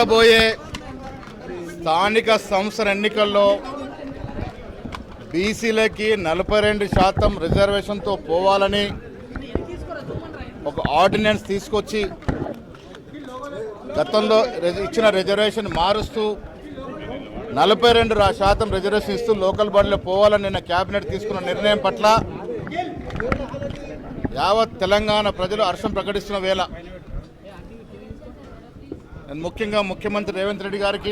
రాబోయే స్థానిక సంస్థల ఎన్నికల్లో బీసీలకి 42% రిజర్వేషన్తో పోవాలని ఒక ఆర్డినెన్స్ తీసుకొచ్చి గతంలో ఇచ్చిన రిజర్వేషన్ మారుస్తూ 42% రిజర్వేషన్ ఇస్తూ లోకల్ బాడీలో పోవాలని నిన్న కేబినెట్ తీసుకున్న నిర్ణయం పట్ల యావత్ తెలంగాణ ప్రజలు హర్షం ప్రకటిస్తున్న వేళ నేను ముఖ్యంగా ముఖ్యమంత్రి రేవంత్ రెడ్డి గారికి,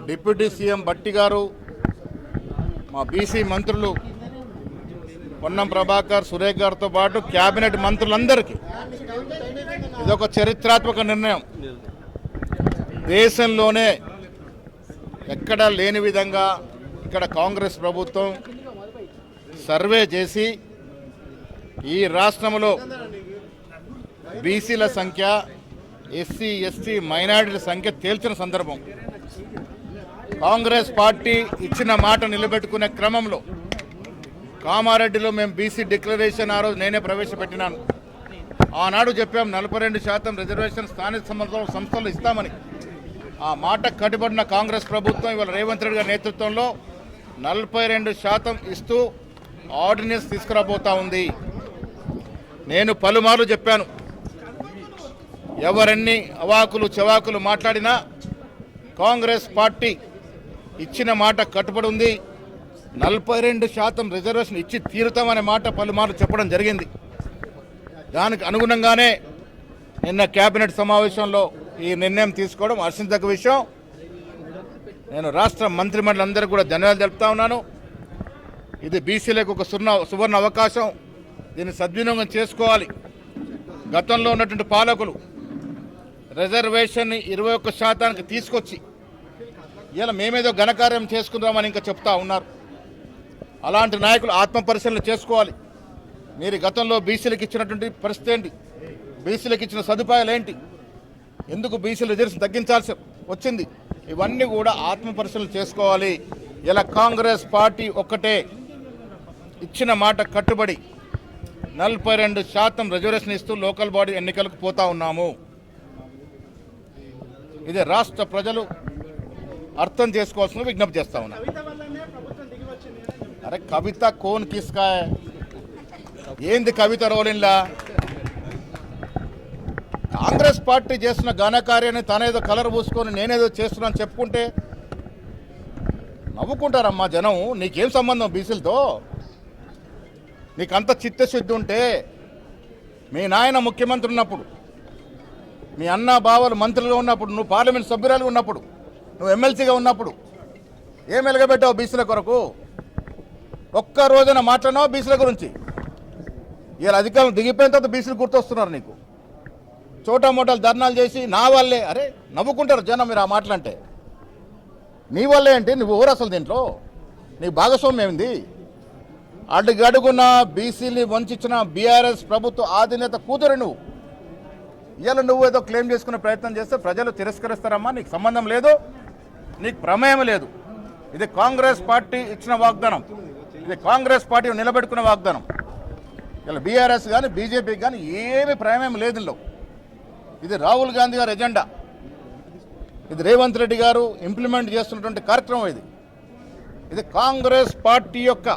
డిప్యూటీ సీఎం భట్టి గారు, మా బీసీ మంత్రులు పొన్నం ప్రభాకర్, సురేఖ్ గారితో పాటు కేబినెట్ మంత్రులందరికీ ఇదొక చరిత్రాత్మక నిర్ణయం. దేశంలోనే ఎక్కడా లేని విధంగా ఇక్కడ కాంగ్రెస్ ప్రభుత్వం సర్వే చేసి ఈ రాష్ట్రంలో బీసీల సంఖ్య, ఎస్సీ ఎస్టీ మైనారిటీల సంఖ్య తేల్చిన సందర్భం. కాంగ్రెస్ పార్టీ ఇచ్చిన మాట నిలబెట్టుకునే క్రమంలో కామారెడ్డిలో మేము బీసీ డిక్లరేషన్ ఆ రోజు నేనే ప్రవేశపెట్టినాను. ఆనాడు చెప్పాం 42% రిజర్వేషన్ స్థానిక సంస్థలు ఇస్తామని. ఆ మాట కట్టుబడిన కాంగ్రెస్ ప్రభుత్వం ఇవాళ రేవంత్ రెడ్డి గారి నేతృత్వంలో 42% ఇస్తూ ఆర్డినెన్స్ తీసుకురాబోతా ఉంది. నేను పలుమార్లు చెప్పాను, ఎవరన్నీ అవాకులు చెవాకులు మాట్లాడినా కాంగ్రెస్ పార్టీ ఇచ్చిన మాట కట్టుబడి ఉంది. 42% రిజర్వేషన్ ఇచ్చి తీరుతామనే మాట పలుమార్లు చెప్పడం జరిగింది. దానికి అనుగుణంగానే నిన్న కేబినెట్ సమావేశంలో ఈ నిర్ణయం తీసుకోవడం హర్షించదగ్గ విషయం. నేను రాష్ట్ర మంత్రిమండలందరికీ కూడా ధన్యవాదాలు తెలుపుతా ఉన్నాను. ఇది బీసీలకు ఒక సువర్ణ అవకాశం. దీన్ని సద్వినియోగం చేసుకోవాలి. గతంలో ఉన్నటువంటి పాలకులు రిజర్వేషన్ని 21% తీసుకొచ్చి ఇలా మేమేదో ఘనకార్యం చేసుకుందామని ఇంకా చెప్తా ఉన్నారు. అలాంటి నాయకులు ఆత్మపరిశీలన చేసుకోవాలి. మీరు గతంలో బీసీలకు ఇచ్చినటువంటి పరిస్థితి ఏంటి, బీసీలకు ఇచ్చిన సదుపాయాలు ఏంటి, ఎందుకు బీసీల రిజర్వేషన్ తగ్గించాల్సి వచ్చింది, ఇవన్నీ కూడా ఆత్మపరిశీలన చేసుకోవాలి. ఇలా కాంగ్రెస్ పార్టీ ఒక్కటే ఇచ్చిన మాట కట్టుబడి 42% రిజర్వేషన్ ఇస్తూ లోకల్ బాడీ ఎన్నికలకు పోతా ఉన్నాము. ఇదే రాష్ట్ర ప్రజలు అర్థం చేసుకోవాల్సిన విజ్ఞప్తి చేస్తా ఉన్నా. అరే కవిత కోన్ కిస్కా, ఏంది కవిత రోలిన్లా? కాంగ్రెస్ పార్టీ చేస్తున్న ఘనకార్యాన్ని తనేదో కలర్ పూసుకొని నేనేదో చేస్తున్నాను చెప్పుకుంటే నవ్వుకుంటారమ్మా జనం. నీకేం సంబంధం బీసీలతో? నీకంత చిత్తశుద్ధి ఉంటే మీ నాయన ముఖ్యమంత్రి ఉన్నప్పుడు, మీ అన్న బావలు మంత్రులుగా ఉన్నప్పుడు, నువ్వు పార్లమెంట్ సభ్యురాలుగా ఉన్నప్పుడు, నువ్వు ఎమ్మెల్సీగా ఉన్నప్పుడు ఏం వెలగబెట్టావు బీసీల కొరకు? ఒక్క రోజున మాట్లాడినావు బీసీల గురించి? ఇలా అధికారులు దిగిపోయిన తర్వాత బీసీలు గుర్తొస్తున్నారు నీకు. చోటా మోటాలు ధర్నాలు చేసి నా వల్లే. అరే నవ్వుకుంటారు జనం మీరు ఆ మాటలంటే. నీ వల్లే అంటే నువ్వు ఊరు అసలు దీంట్లో నీ భాగస్వామ్యం ఏంది? అడుగడుగున బీసీని వంచిన బీఆర్ఎస్ ప్రభుత్వ అధినేత కూతురు నువ్వు. ఇవాళ నువ్వు ఏదో క్లెయిమ్ చేసుకునే ప్రయత్నం చేస్తే ప్రజలు తిరస్కరిస్తారమ్మా. నీకు సంబంధం లేదు, నీకు ప్రమేయం లేదు. ఇది కాంగ్రెస్ పార్టీ ఇచ్చిన వాగ్దానం, ఇది కాంగ్రెస్ పార్టీ నిలబెట్టుకునే వాగ్దానం. ఇలా బీఆర్ఎస్ కానీ బీజేపీకి కానీ ఏమీ ప్రమేయం లేదు ఇందులో. ఇది రాహుల్ గాంధీ గారి ఎజెండా, ఇది రేవంత్ రెడ్డి గారు ఇంప్లిమెంట్ చేస్తున్నటువంటి కార్యక్రమం. ఇది కాంగ్రెస్ పార్టీ యొక్క